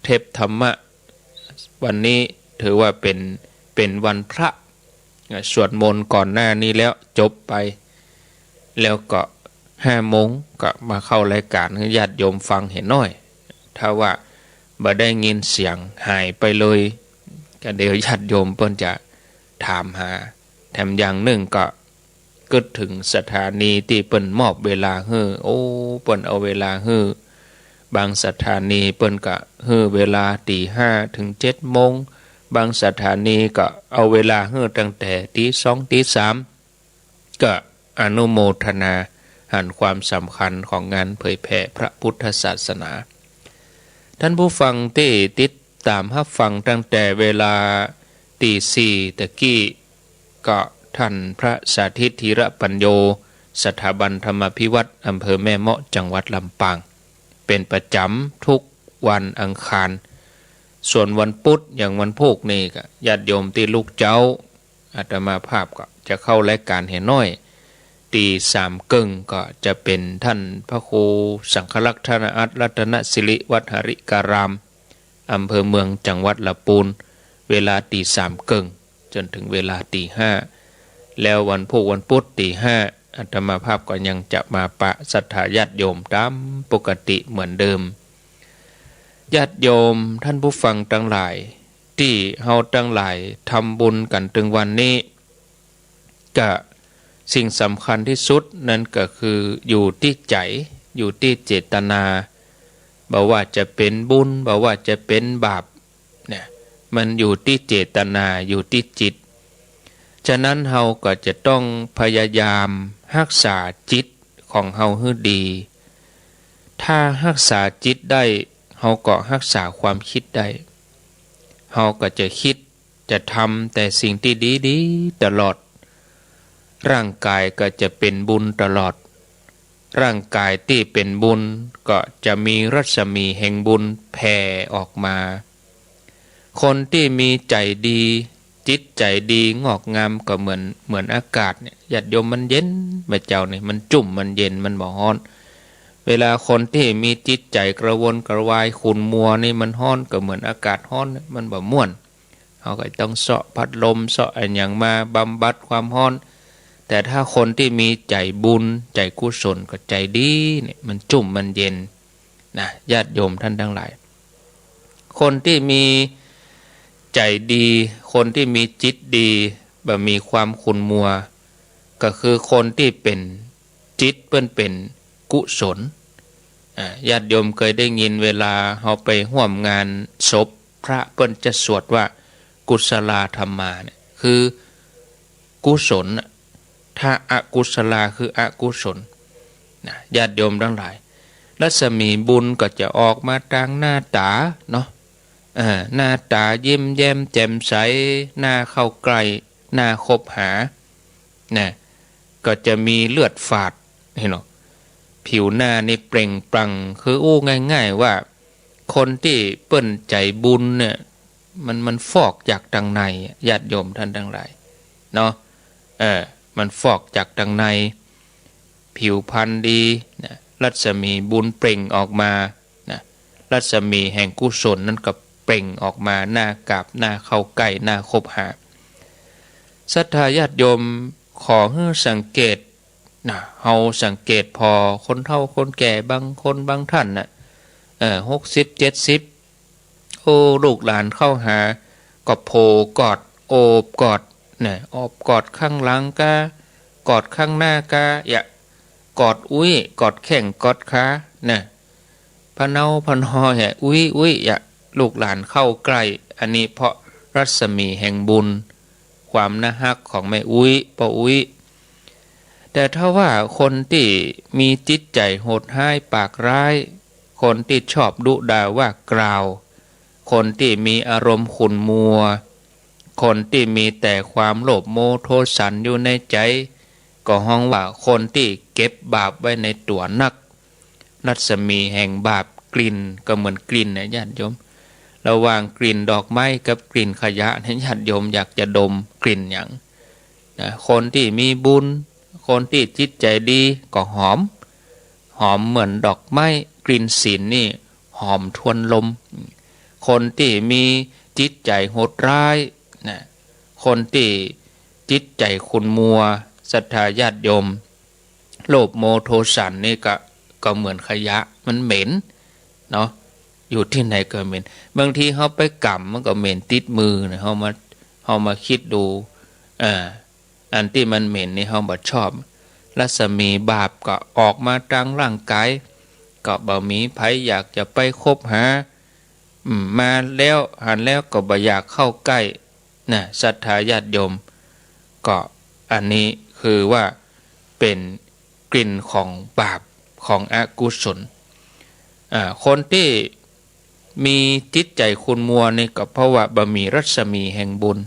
ทปธรรมะวันนี้ถือว่าเป็นวันพระสวดมนต์ก่อนหน้านี้แล้วจบไปแล้วก็5 โมงก็มาเข้ารายการให้ญาติโยมฟังเห็นน้อยถ้าว่าบ่ได้ยินเสียงหายไปเลยก็เดี๋ยวญาติโยมเพิ่นจะถามหาแถมอย่างหนึ่งก็กึดถึงสถานีที่เปิ้นมอบเวลาให้โอ้เปิ้นเอาเวลาให้บางสถานีเปิ้นก็ให้เวลาตี 5 ถึง 7 โมงบางสถานีก็เอาเวลาให้ตั้งแต่ตี 2 ตี 3ก็อนุโมทนาหันความสำคัญของงานเผยแผ่พระพุทธศาสนาท่านผู้ฟังที่ติดตามรับฟังตั้งแต่เวลาตี 4ตะกี้ก็ท่านพระสาธิตธีระปัญโยสถาบันธรรมพิวัตรอำเภอแม่เมาะจังหวัดลำปางเป็นประจำทุกวันอังคารส่วนวันพุธอย่างวันพุธนี่ก็ญาติโยมที่ลูกเจ้าอาตมาภาพก็จะเข้ารายการเห็นน้อยตี3 ครึ่งก็จะเป็นท่านพระครูสังฆลักษณ์ธนอัตรัตนศิริวัดหริการามอำเภอเมืองจังหวัดลำพูนเวลาตี3 ครึ่งจนถึงเวลาตี 5แล้ววันพุธตี 5อาตมาภาพก็ยังจะมาปะศรัทธาญาติโยมตามปกติเหมือนเดิมญาติโยมท่านผู้ฟังทั้งหลายที่เฮาทั้งหลายทำบุญกันถึงวันนี้ก็สิ่งสำคัญที่สุดนั่นก็คืออยู่ที่ใจอยู่ที่เจตนาบ่ว่าจะเป็นบุญบ่ว่าจะเป็นบาปเนี่ยมันอยู่ที่เจตนาอยู่ที่จิตฉะนั้นเฮาก็จะต้องพยายามรักษาจิตของเฮาให้ดีถ้ารักษาจิตได้เฮาก็รักษาความคิดได้เฮาก็จะคิดจะทำแต่สิ่งที่ดีๆตลอดร่างกายก็จะเป็นบุญตลอดร่างกายที่เป็นบุญก็จะมีรัศมีแห่งบุญแผ่ออกมาคนที่มีใจดีจิตใจดีงอกงามก็เหมือนอากาศเนี่ยญาติโยมมันเย็นแม่เจ้าเนี่ยมันจุ่มมันเย็นมันบ่ร้อนเวลาคนที่มีจิตใจกระวนกระวายขุ่นมัวนี่มันร้อนก็เหมือนอากาศร้อนมันบ่ม่วนเขาก็ต้องเสาะพัดลมเสาะอันอย่างมาบำบัดความร้อนแต่ถ้าคนที่มีใจบุญใจกุศลก็ใจดีเนี่ยมันจุ่มมันเย็นนะญาติโยมท่านทั้งหลายคนที่มีใจดีคนที่มีจิตดีบ่มีความขุ่นมัวก็คือคนที่เป็นจิตเป็นกุศลญาติโยมเคยได้ยินเวลาเฮาไปร่วมงานศพพระเพิ่นจะสวดว่ากุศลธรรมาเนี่ยคือกุศลถ้าอกุศลคืออกุศลญาติโยมทั้งหลายรัศมีบุญก็จะออกมาทางหน้าตาเนาะหน้าตายิ้มแย้มแจ่มใสหน้าเข้าใกล้หน้าคบหานะก็จะมีเลือดฝาดเห็นเนาะผิวหน้านี่เปล่งปลั่งคือง่ายๆว่าคนที่เปิ้นใจบุญเนี่ยมันฟอกจากทางในญาติโยมท่านทั้งหลายเนาะมันฟอกจากทางในผิวพรรณดีนะรัศมีบุญเปล่งออกมานะรัศมีแห่งกุศลนั้นก็เปล่งออกมาหน้ากราบหน้าเข้าใกล้หน้าคบหาศรัทธาญาติโยมขอให้สังเกตนะเฮาสังเกตพอคนเฒ่าคนแก่บางคนบางท่านน่ะ60 70โอ้ลูกหลานเข้าหาก็โผกอดโอบกอดเนี่ยอบกอดข้างหลังกากอดข้างหน้ากาอย่ากอดกอดแข้งกอดขาเนี่ยพะเนาพะนออย่าอย่าลูกหลานเข้าใกล้อันนี้เพราะรัศมีแห่งบุญความน่าฮักของแม่ป้าแต่ถ้าว่าคนที่มีจิตใจโหดร้ายปากร้ายคนที่ชอบดุด่าว่ากล่าวคนที่มีอารมณ์ขุ่นมัวคนที่มีแต่ความโลภโมโทสันอยู่ในใจก็ห้องว่าคนที่เก็บบาปไว้ในตัวนักรัศมีแห่งบาปกลิ่นก็เหมือนกลิ่นนะญาติโยมระหว่างกลิ่นดอกไม้กับกลิ่นขยะญาติโยมอยากจะดมกลิ่นอย่างนะคนที่มีบุญคนที่จิตใจดีก็หอมเหมือนดอกไม้กลิ่นศีลนี่หอมทวนลม คนที่มีจิตใจโหดร้ายนะคนที่จิตใจขุ่นมัวศรัทธาญาติโยมโลภโมโทสันนี่ก็เหมือนขยะมันเหม็นเนาะอยู่ที่ไหนก็เหม็นบางทีเขาไปกำมันก็เหม็นติดมือนะเขามาคิดดูอันที่มันเหม็นนี่เขาบ่ชอบรัศมีบาปก็ออกมาทางร่างกายก็บ่มีไผอยากจะไปคบหามาแล้วหันแล้วก็บ่อยากเข้าใกล้นะศรัทธาญาติโยมก็อันนี้คือว่าเป็นกลิ่นของบาปของอกุศลคนที่มีจิตใจขุ่นมัวนี่ก็เพราะว่าบ่มีรัศมีแห่งบุญ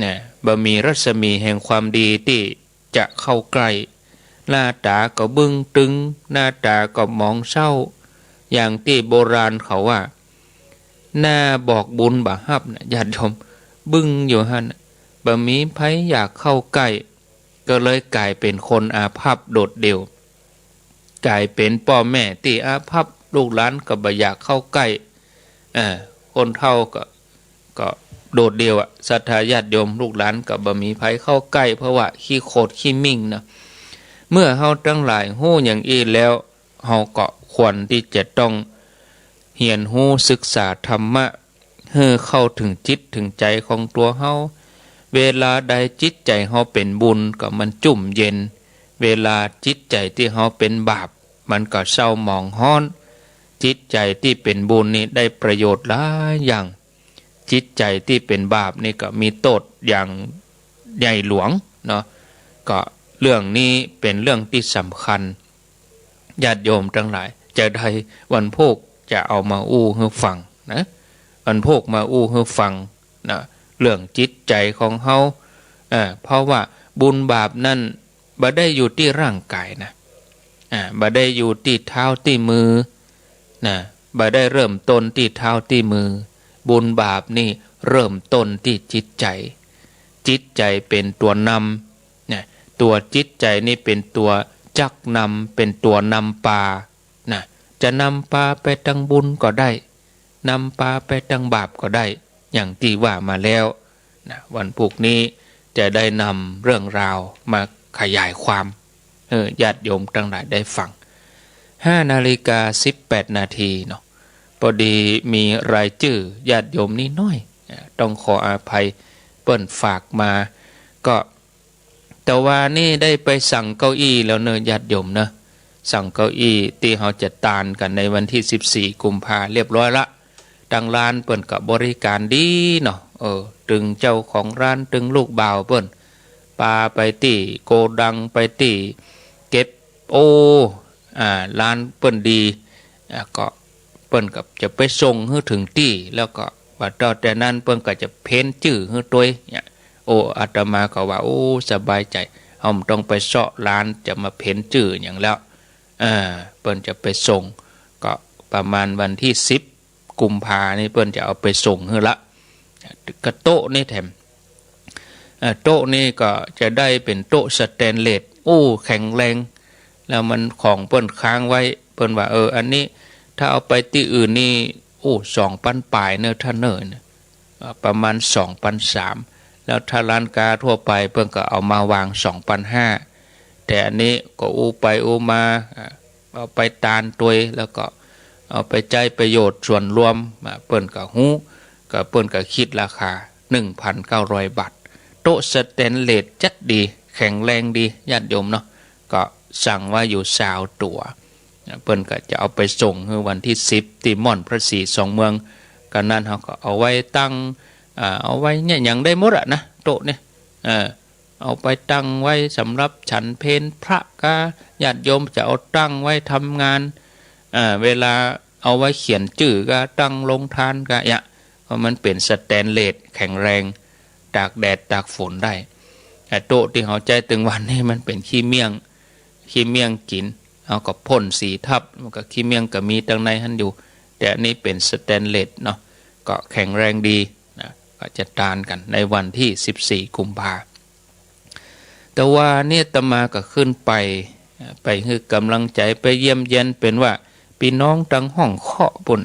นะบ่มีรัศมีแห่งความดีที่จะเข้าใกล้หน้าตาก็บึ้งตึงหน้าตาก็มองเศร้าอย่างที่โบราณเขาว่าหน้าบอกบุญบ่ฮับนะญาติโยมบึ้งอยู่หั่นบ่มีไผอยากเข้าใกล้ก็เลยกลายเป็นคนอาภัพโดดเดี่ยวกลายเป็นพ่อแม่ที่อาภัพลูกหลานก็บ่อยากเข้าใกล้คนเฒ่าก็โดดเดี่ยวศรัทธาญาติโยมลูกหลานก็บ่มีไผเข้าใกล้เพราะว่าขี้โคตรขี้มิ่งนะเมื่อเฮาทั้งหลายฮู้อย่างอี้แล้วเฮาก็ควรที่จะต้องเรียนรู้ศึกษาธรรมะให้เข้าถึงจิตถึงใจของตัวเฮาเวลาใดจิตใจเฮาเป็นบุญก็มันจุ่มเย็นเวลาจิตใจที่เฮาเป็นบาปมันก็เศร้าหมองฮ้อนจิตใจที่เป็นบุญนี่ได้ประโยชน์หลายอย่างจิตใจที่เป็นบาปนี่ก็มีโทษอย่างใหญ่หลวงเนาะก็เรื่องนี้เป็นเรื่องที่สำคัญญาติโยมทั้งหลายจะได้วันพวกจะเอามาอู้ให้ฟังนะวันพวกมาอู้ให้ฟังนะเรื่องจิตใจของเฮาเพราะว่าบุญบาปนั่นบ่ได้อยู่ที่ร่างกายนะบ่ได้อยู่ที่เท้าที่มือนะบ่ได้เริ่มต้นที่เท้าที่มือบุญบาปนี่เริ่มต้นที่จิตใจจิตใจเป็นตัวนำนะตัวจิตใจนี่เป็นตัวจักนำเป็นตัวนำปานะจะนำปาไปทางบุญก็ได้นำปาไปทางบาปก็ได้อย่างที่ว่ามาแล้วนะวันพรุ่งนี้จะได้นำเรื่องราวมาขยายความญาติโยมทั้งหลายได้ฟัง5:18 นาทีเนาะพอดีมีรายชื่อญาติโยมนี่น้อยต้องขออภัยเปิ้นฝากมาก็แต่ว่านี่ได้ไปสั่งเก้าอี้แล้วเนอะญาติโยมนะสั่งเก้าอี้ที่เขาจะตานกันในวันที่14กุมภาเรียบร้อยละทางร้านเปิ้นก็บริการดีเนาะตึงเจ้าของร้านตึงลูกบ่าวเปิ้นปาไปที่โกดังไปที่เก็บร้านเปิ้นดีก็เปิ้นก็จะไปส่งให้ถึงที่แล้วก็ว่าต่อแต่นั้นเปิ้นก็จะเพ้นชื่อให้ตัวเนี่ยอาตมาก็ว่าสบายใจเฮาต้องไปเสาะร้านจะมาเพ้นชื่ออย่างแล้วเปิ้นจะไปส่งก็ประมาณวันที่10กุมภานี่เปิ้นจะเอาไปส่งให้ละกระโต๊ะนี่แถมโต๊ะนี่ก็จะได้เป็นโต๊ะสแตนเลสแข็งแรงแล้วมันของเปิ้นค้างไว้เปิ้นว่าอันนี้ถ้าเอาไปที่อื่นนี่2,000 ปลายเนอะท่านเนอะประมาณ 2,300 แล้วถ้าร้านค้าทั่วไปเพิ่นก็เอามาวาง 2,500 แต่อันนี้ก็ไปมาเอาไปตานตัวยแล้วก็เอาไปใช้ประโยชน์ส่วนรวมเปิ้นก็ฮู้ก็เปิ้นก็คิดราคา 1,900 บาทโต๊ะสแตนเลสจัดดีแข็งแรงดีญาติโยมเนาะก็สั่งว่าอยู่20 ตัวเปิ้นก็จะเอาไปส่งในวันที่10ที่ม่อนพระศรีสองเมืองกันนั้นเขาก็เอาไว้ตั้งเอาไว้เนี่ยอย่างได้หมดนะโต๊ะเนี่ยเอาไปตั้งไว้สำหรับฉันเพลพระก็ญาติโยมจะเอาตั้งไว้ทำงานเวลาเอาไว้เขียนชื่อก็ตั้งลงทานก็เพราะมันเป็นสแตนเลสแข็งแรงตากแดดตากฝนได้แต่โต๊ะที่เขาใจตึงวันนี่มันเป็นขี้เมี่ยงกินเอาก็พ่นสีทับมันก็ขี้เมี่ยงก็มีตั้งในหันอยู่แต่อันนี้เป็นสแตนเลสเนาะก็แข็งแรงดีนะก็จะทานกันในวันที่14กุมภาแต่ว่าเนี่ยตมาก็ขึ้นไปคือกำลังใจไปเยี่ยมเยียนเป็นว่าพี่น้องตั้งห้องเคาะปุ่น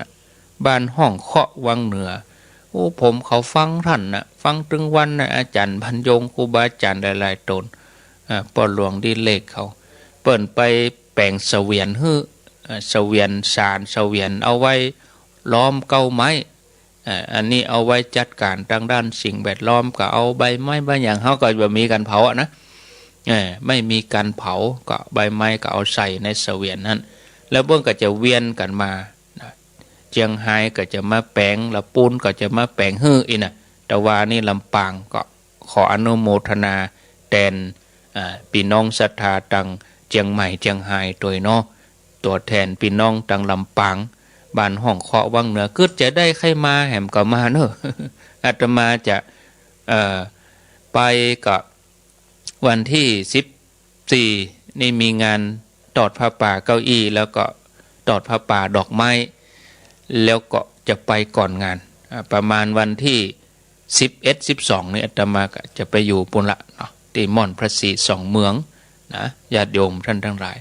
บ้านห้องเคาะวังเหนือโอ้ผมเขาฟังท่านนะฟังตึงวันนะอาจารย์พันยงครูบาอาจารย์หลายๆตนปอหลวงดีเลขเขาเปิ่นไปแปลงเสวียนฮื้อเสวียนสารเสวียนเอาไว้ล้อมเก้าไม้อันนี้เอาไว้จัดการทางด้านสิ่งแวดล้อมก็เอาใบไม้ใบอย่างเขาก็แบบมีการเผานะไม่มีการเผาก็ใบไม้ก็เอาใส่ในเสวียนนั้นแล้วเบื้องก็จะเวียนกันมาเจียงไฮ้ก็จะมาแปลงละปูนก็จะมาแปลงฮื้ออีน่ะแต่ว่านี่ลำปางก็ขออนุโมทนาแทนพี่น้องศรัทธาตังเจียงใหม่เจียงไฮ้ตัวเนาะตัวแทนพี่น้องตังลำปางบ้านห้องเคาะวังเหนือก็จะได้ใครมาแหมก็มาเนอะ อาตมาจะไปกับวันที่14นี่มีงานตอดผ้าป่าเก้าอี้แล้วก็ตอดผ้าป่าดอกไม้แล้วก็จะไปก่อนงานประมาณวันที่11-12นี่อาตมาก็จะไปอยู่ปุ่นละเนาะที่ม่อนพระศรีสองเมืองนะญาติโยมท่านทั้งหลาย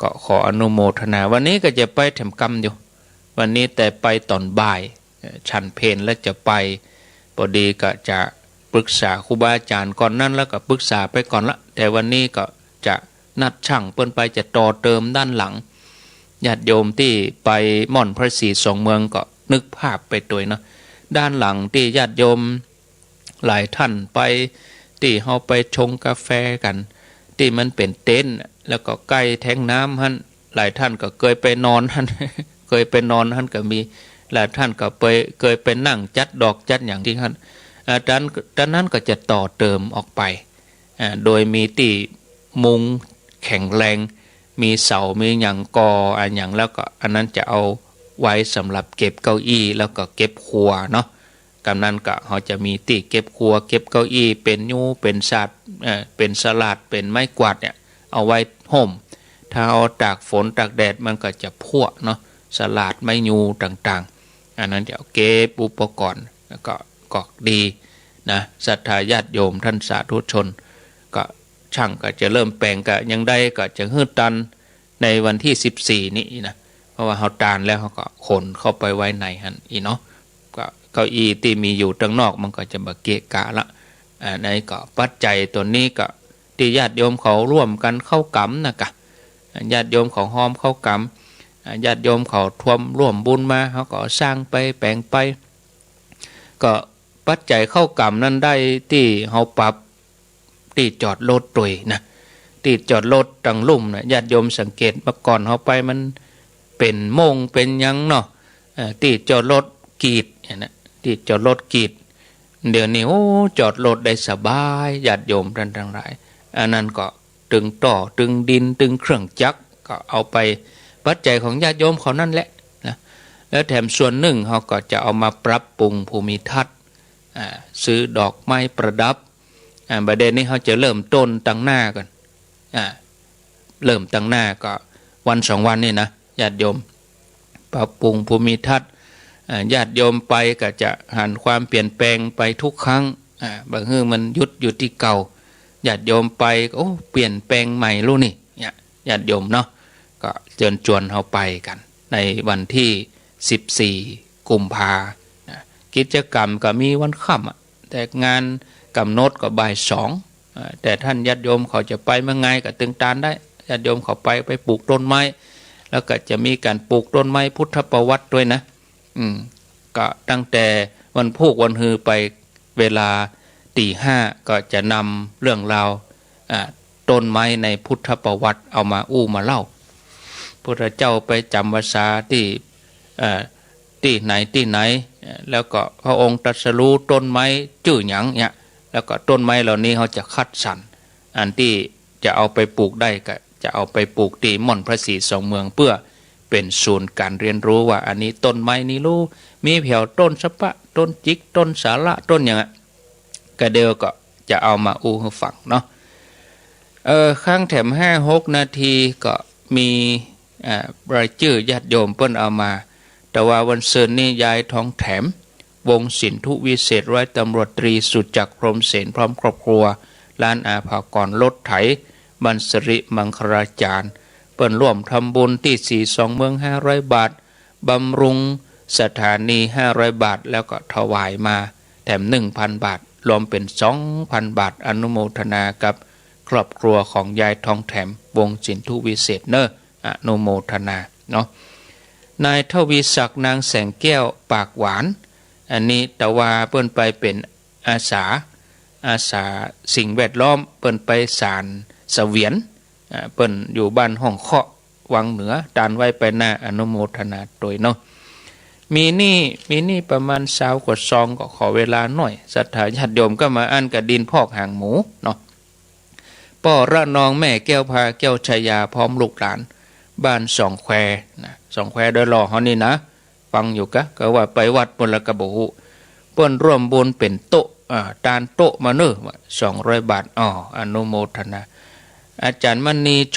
ก็ขออนุโมทนาวันนี้ก็จะไปทำกรรมอยู่วันนี้แต่ไปตอนบ่ายฉันเพลแล้วจะไปพอดีก็จะปรึกษาครูบาอาจารย์ก่อนนั้นแล้วก็ปรึกษาไปก่อนละแต่วันนี้ก็จะนัดช่างเปิ้นไปจะต่อเติมด้านหลังญาติโยมที่ไปม่อนพระศรีสองเมืองก็นึกภาพไปตัวเนาะด้านหลังที่ญาติโยมหลายท่านไปที่เฮาไปชงกาแฟกันที่มันเป็นเต็นท์แล้วก็ใกล้แทงน้ำหั่นหลายท่านก็เคยไปนอนหั่น เคยไปนอนหั่นก็มีหลายท่านก็เคยไปนั่งจัดดอกจัดอย่างที่หั่นด้านนั้นก็จะต่อเติมออกไปโดยมีที่มุงแข็งแรงมีเสามีอย่างกออันอย่างแล้วก็อันนั้นจะเอาไว้สำหรับเก็บเก้าอี้แล้วก็เก็บครัวเนาะกำนั้นก็เขาจะมีที่เก็บครัวเก็บเก้าอี้เป็นยูเป็นสัตว์เป็นสลัดเป็นไม้กวาดเนี่ยเอาไว้ห่มถ้าเอาตากฝนตากแดดมันก็จะพัวเนาะสลัดไม้ยูต่างๆอันนั้นจะเอาเก็บอุปกรณ์แล้วก็ดีนะศรัทธาญาติโยมท่านสาธุชนก็ช่างก็จะเริ่มแปลงก็ยังได้ก็จะฮื้อตันในวันที่14นี้นะเพราะว่าเขาตานแล้วเขาก็ขนเข้าไปไว้ในหันอีเนาะก็เก้าอี้ที่มีอยู่ตั้งนอกมันก็จะมาเกะกะละในก็ปัจจัยตัวนี้ก็ที่ญาติโยมเขาร่วมกันเข้ากำนะกะญาติโยมเขาห้อมเข้ากำญาติโยมเขาทวมร่วมบุญมาเขาก็สร้างไปแปลงไปก็ปัจจัยเข้ากำนั้นได้ที่เขาปรับที่จอดรถตุยนะที่จอดรถตังลุ่มนะญาติโยมสังเกตเมื่อก่อนเขาไปมันเป็นโมงเป็นยังเนาะที่จอดรถกีดนะที่จอดรถกีดเดี๋ยวนี้โอ้จอดรถได้สบายญาติโยมท่านทั้งหลายอันนั้นก็ตึงต่อตึงดินตึงเครื่องจักรก็เอาไปปัจจัยของญาติโยมเขานั่นแหละนะแล้วแถมส่วนหนึ่งเขาก็จะเอามาปรับปรุงภูมิทัศน์ซื้อดอกไม้ประดับประเด็นนี้เขาจะเริ่มต้นตั้งหน้ากันเริ่มตั้งหน้าก็วัน2 วันนี่นะญาติโยมปรับปรุงภูมิทัศน์ญาติโยมไปก็จะหันความเปลี่ยนแปลงไปทุกครั้งบางทีมันยุดอยู่ที่เก่าญาติโยมไปโอ้เปลี่ยนแปลงใหม่รู้นี่ญาติโยมเนาะก็เชิญชวนเขาไปกันในวันที่14 กุมภากิจกรรมก็มีวันค่ำแต่งานกำหนดก็บ่าย 2แต่ท่านญาติโยมเขาจะไปเมื่อไงก็ตึงตานได้ญาติโยมเขาไปปลูกต้นไม้แล้วก็จะมีการปลูกต้นไม้พุทธประวัติด้วยนะก็ตั้งแต่วันพุธวันฮือไปเวลา5:00ก็จะนำเรื่องราวต้นไม้ในพุทธประวัติเอามามาเล่าพระเจ้าไปจำพรรษาที่ไหนแล้วก็พระองค์ตรัสรู้ต้นไม้จื่อหยังเนี่ยแล้วก็ต้นไม้เหล่านี้เขาจะคัดสรรอันที่จะเอาไปปลูกได้ก็จะเอาไปปลูกที่ม่อนพระศรีสองเมืองเพื่อเป็นศูนย์การเรียนรู้ว่าอันนี้ต้นไม้นี้รู้มีแผ่วต้นสะปะต้นจิกต้นสาระต้นอย่างนั้นก็เดียวก็จะเอามาให้ฟังเนาะข้างแถม5-6 นาทีก็มีรายชื่อญาติโยมเปิ้นเอามาแต่ว่าวันเสาร์นี้ยายทองแถมวงสินทุวิเศษร้อยตำรวจตรีสุจักรพรหมเสนพร้อมครอบครัวล้านอาภากรรถไถบรรสริมังคลาจารย์เปิ้นร่วมทำบุญที่4 2 เมือง500 บาทบำรุง สถานี500 บาทแล้วก็ถวายมาแถม 1,000 บาทรวมเป็น 2,000 บาทอนุโมทนากับครอบครัวของยายทองแถมวงสินธุวิเศษเนออนุโมทนาเนาะนายทวีศักดิ์นางแสงแก้วปากหวานอันนี้แต่ว่าเปิ้นไปเป็นอาสาสิ่งแวดล้อมเปิ้นไปสารเสวียนเปิ้นอยู่บ้านห้องเคาะวังเหนือดานไว้ไปหน้าอนุโมทนาโดยเนาะมีนี่ประมาณ20 กว่าซองก็ขอเวลาหน่อยศรัทธาญาติโยมก็มาอ่านกระดินพอกหางหมูเนาะป่อระนองแม่แก้วพาแก้วชายาพร้อมลูกหลานบ้านสองแควนะสองแควโดยรอเฮานี่นะฟังอยู่ก็ว่าไปวัดบนละกระโบหูเปิ้นร่วมบุญเป็นโต๊ะตานโต๊ะมาเนอะ200 บาทอนุโมทนาอาจารย์มณี